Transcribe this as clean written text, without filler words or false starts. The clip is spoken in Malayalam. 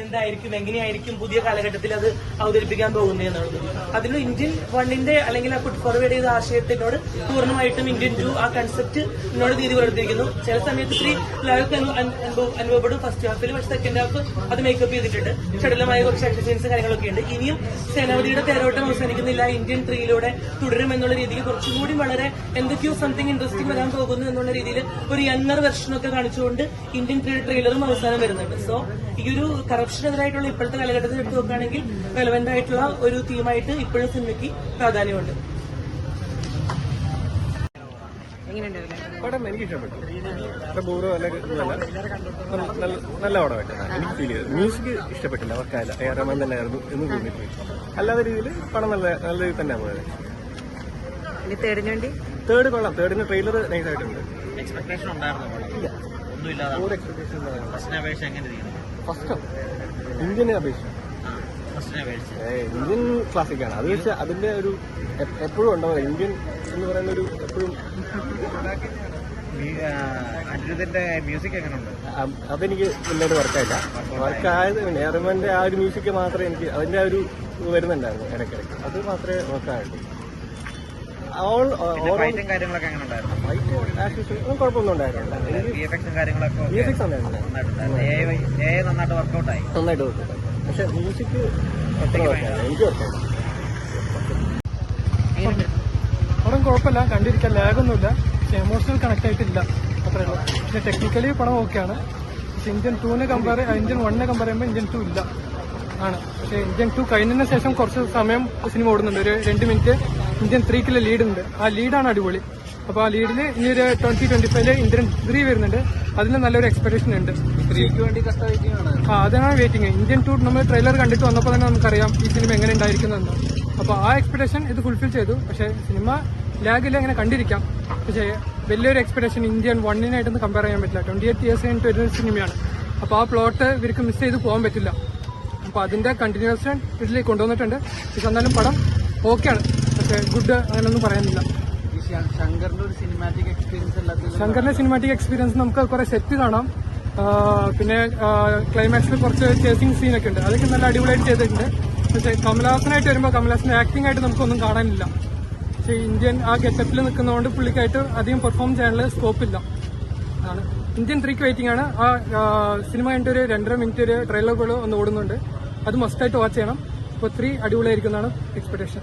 എന്തായിരിക്കും, എങ്ങനെയായിരിക്കും പുതിയ കാലഘട്ടത്തിൽ അത് അവതരിപ്പിക്കാൻ പോകുന്നത് എന്നുള്ളത്. അതിന് ഇന്ത്യൻ 1 അല്ലെങ്കിൽ ആ പുട്ട് ഫോർവേഡ് ചെയ്ത ആശയത്തിനോട് പൂർണ്ണമായിട്ടും ഇന്ത്യൻ 2 ആ കൺസെപ്റ്റ് എന്നോട് നീതി പുലർത്തിയിരിക്കുന്നു. ചില സമയത്ത് ഇത്തിരി ലാഗ് അനുഭവപ്പെടും ഫസ്റ്റ് ഹാഫിൽ, പക്ഷെ സെക്കൻഡ് ഹാഫ് അത് മേക്കപ്പ് ചെയ്തിട്ടുണ്ട്. ചടുലമായ കുറച്ച് എക്സസൈൻസ് കാര്യങ്ങളൊക്കെ ഉണ്ട്. ഇനിയും സേനാപതിയുടെ തേരോട്ടം അവസാനിക്കുന്നില്ല, ഇന്ത്യൻ 3 തുടരും എന്നുള്ള രീതിയിൽ കുറച്ചും കൂടി വളരെ എന്തൊക്കെയോ സംതിങ് ഇൻട്രസ്റ്റിംഗ് വരാൻ പോകുന്നു എന്നുള്ള രീതിയിൽ ഒരു യങ്ങർ വെർഷനൊക്കെ കാണിച്ചുകൊണ്ട് ഇന്ത്യൻ 3 ട്രെയിലറും അവസാനം വരുന്നുണ്ട്. സോ ഈ ഒരു കറപ്ഷനെതിരായിട്ടുള്ള ഇപ്പോഴത്തെ കാലഘട്ടത്തിൽ എടുത്തു നോക്കുകയാണെങ്കിൽ റെലവെന്റ് ആയിട്ടുള്ള ഒരു തീമായിട്ട് ഇപ്പോഴും സിനിമയ്ക്ക് പ്രാധാന്യമുണ്ട്. പടം എനിക്ക് ഇഷ്ടപ്പെട്ടു. അത്ര ബോറോ അല്ല, നല്ല പടമായിട്ട് എനിക്ക് ഫീൽ ചെയ്തു. മ്യൂസിക് ഇഷ്ടപ്പെട്ടില്ല, അവർക്കായില്ല, റഹ്മാൻ തന്നെയായിരുന്നു എന്ന് തോന്നിപ്പോയി. അല്ലാത്ത രീതിയിൽ പടം നല്ല രീതിയിൽ തന്നെയാണ് പോയത്. തേർഡ് കൊള്ളാം. തേർഡിന് ട്രെയിലർ നൈസ് ആയിട്ടുണ്ട്. എക്സ്പെക്ടേഷൻ ഉണ്ടായിരുന്നു ഒരു എക്സ്പെക്ടേഷൻ ഫസ്റ്റോ ഇന്ത്യനെ അപേക്ഷിച്ചു ഇന്ത്യൻ ക്ലാസിക്കാണ്. അത് വെച്ച് അതിന്റെ ഒരു എപ്പോഴും ഉണ്ടാവും. ഇന്ത്യൻ എന്ന് പറയുന്ന ഒരു എപ്പോഴും അനിരുദ്ധിന്റെ മ്യൂസിക് എങ്ങനെയുണ്ട്? അതെനിക്ക് വലിയൊരു വർക്കായില്ല. വർക്കായത് റഹ്മാന്റെ ആ ഒരു മ്യൂസിക് മാത്രമേ എനിക്ക് അതിന്റെ ഒരു വരുന്നുണ്ടായിരുന്നു ഇടയ്ക്കിടയ്ക്ക്. അത് മാത്രമേ വർക്കായിട്ടുള്ളൂ. കുഴപ്പമൊന്നും ഉണ്ടായിരുന്നില്ല. നന്നായിട്ട് വർക്കൗട്ടായി. പക്ഷെ മ്യൂസിക് അത്ര വർക്കായില്ല, എനിക്ക് വർക്കായില്ല. പടം കുഴപ്പമില്ല, കണ്ടിരിക്കാൻ ലാഗൊന്നുമില്ല. പക്ഷെ എമോഷണൽ കണക്ട് ആയിട്ടില്ല, അത്രേ ഉള്ളൂ. പക്ഷെ ടെക്നിക്കലി പടം ഓക്കെയാണ്. പക്ഷെ ഇന്ത്യൻ 1 കമ്പയർ ചെയ്യുമ്പോൾ ഇന്ത്യൻ 2 ഇല്ല ആണ്. പക്ഷെ ഇന്ത്യൻ 2 കഴിഞ്ഞതിന് ശേഷം കുറച്ച് സമയം സിനിമ ഓടുന്നുണ്ട്. ഒരു 2 മിനിറ്റ് ഇന്ത്യൻ 3 ലീഡ് ഉണ്ട്. ആ ലീഡാണ് അടിപൊളി. അപ്പോൾ ആ ലീഡിൽ ഇനി ഒരു 2025 ഇന്ത്യൻ 3 വരുന്നുണ്ട്. അതിൽ നല്ലൊരു എക്സ്പെക്ടേഷൻ ഉണ്ട്. അതാണ് വെയിറ്റിംഗ്. ഇന്ത്യൻ 2 നമ്മൾ ട്രെയിലർ കണ്ടിട്ട് വന്നപ്പോൾ തന്നെ നമുക്കറിയാം ഈ സിനിമ എങ്ങനെ ഉണ്ടായിരിക്കുന്നതെന്ന്. അപ്പോൾ ആ എക്സ്പെക്ടേഷൻ ഇത് ഫുൾഫിൽ ചെയ്തു. പക്ഷേ സിനിമ ലാഗിൽ അങ്ങനെ കണ്ടിരിക്കാം. പക്ഷേ വലിയൊരു എക്സ്പെക്ടേഷൻ ഇന്ത്യൻ 1 കമ്പയർ ചെയ്യാൻ പറ്റില്ല. 28 ഇയേഴ്സ് കഴിഞ്ഞിട്ട് വരുന്ന സിനിമയാണ്. അപ്പോൾ ആ പ്ലോട്ട് ഇവർക്ക് മിസ് ചെയ്ത് പോകാൻ പറ്റില്ല. അപ്പോൾ അതിന്റെ കണ്ടിന്യൂഷൻ ഇതിലേക്ക് കൊണ്ടുവന്നിട്ടുണ്ട്. പക്ഷെ എന്നാലും പടം ഓക്കെയാണ്. പക്ഷെ ഗുഡ് അങ്ങനെയൊന്നും പറയാനില്ല. ശങ്കറിന്റെ സിനിമാറ്റിക് എക്സ്പീരിയൻസ് നമുക്ക് കുറെ സെറ്റ് കാണാം. പിന്നെ ക്ലൈമാക്സിൽ കുറച്ച് ചേസിംഗ് സീനൊക്കെ ഉണ്ട്. അതൊക്കെ നല്ല അടിപൊളിയായിട്ട് ചെയ്തിട്ടുണ്ട്. പക്ഷേ കമലഹാസനായിട്ട് വരുമ്പോൾ കമലഹാസന്റെ ആക്ടിംഗ് ആയിട്ട് നമുക്കൊന്നും കാണാനില്ല. പക്ഷേ ഇന്ത്യൻ ആ ഗെറ്റപ്പിൽ നിൽക്കുന്നതുകൊണ്ട് പുള്ളിക്കായിട്ട് അധികം പെർഫോം ചെയ്യാനുള്ള സ്കോപ്പില്ല. അതാണ് ഇന്ത്യൻ 3 വെയിറ്റിംഗ് ആണ്. ആ സിനിമ കഴിഞ്ഞിട്ട് ഒരു 2.5 മിനിറ്റ് ഒരു ട്രെയിലറുകൾ ഒന്ന് ഓടുന്നുണ്ട്. അത് മസ്റ്റായിട്ട് വാച്ച് ചെയ്യണം. ഇപ്പോൾ 3 അടിപൊളിയായിരിക്കുന്നതാണ് എക്സ്പെക്ടേഷൻ.